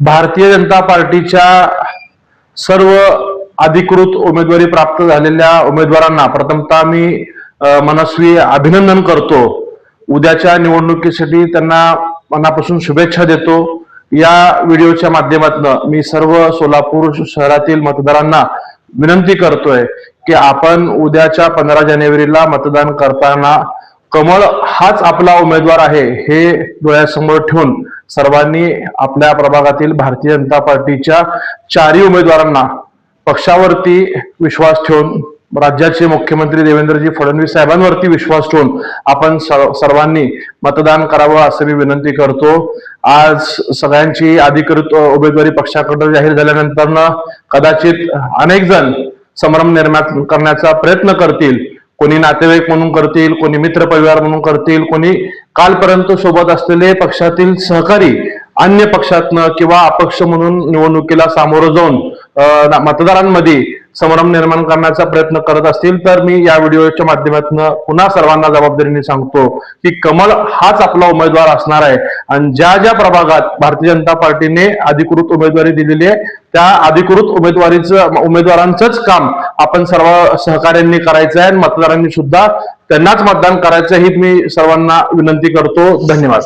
भारतीय जनता पार्टीच्या सर्व अधिकृत उमेदवारी प्राप्त झालेल्या उमेदवारांना प्रथमतः मी मनस्वी अभिनंदन करतो। उद्याच्या निवडणुकीसाठी त्यांना मनापासून शुभेच्छा देतो। या व्हिडिओच्या माध्यमातून मी सर्व सोलापूर शहरातील मतदारांना विनंती करतोय की आपण उद्याच्या 15 जानेवारीला मतदान करताना कमळ हाच आपला उमेदवार आहे हे डोळ्यासमोर ठेवून सर्वांनी आपल्या प्रभागातील भारतीय जनता पार्टीच्या चारही उमेदवारांना पक्षावरती विश्वास ठेवून राज्याचे मुख्यमंत्री देवेंद्रजी फडणवीस साहेबांवरती विश्वास ठेवून आपण सर्वांनी मतदान करावं असं मी विनंती करतो। आज सगळ्यांची अधिकृत उमेदवारी पक्षाकडे जाहीर झाल्यानंतर कदाचित अनेक जण संभ्रम निर्माण करण्याचा प्रयत्न करतील। कोणी नातेवाईक म्हणून करतील, कोणी मित्र परिवार म्हणून करतील, कोणी कालपर्यंत सोबत असलेले पक्षातील सहकारी अन्य पक्षातनं किंवा अपक्ष म्हणून निवडणुकीला सामोरं जाऊन मतदारांमध्ये संभ्रम निर्माण करण्याचा प्रयत्न करत असतील तर मी या व्हिडिओच्या माध्यमातून पुन्हा सर्वांना जबाबदारीने सांगतो की कमळ हाच आपला उमेदवार असणार आहे आणि ज्या ज्या प्रभागात भारतीय जनता पार्टीने अधिकृत उमेदवारी दिलेली आहे त्या अधिकृत उमेदवारांचंच काम आपण सर्व सहकार्यांनी करायचं आहे आणि मतदारांनी सुद्धा त्यांनाच मतदान करायचं ही मी सर्वांना विनंती करतो। धन्यवाद।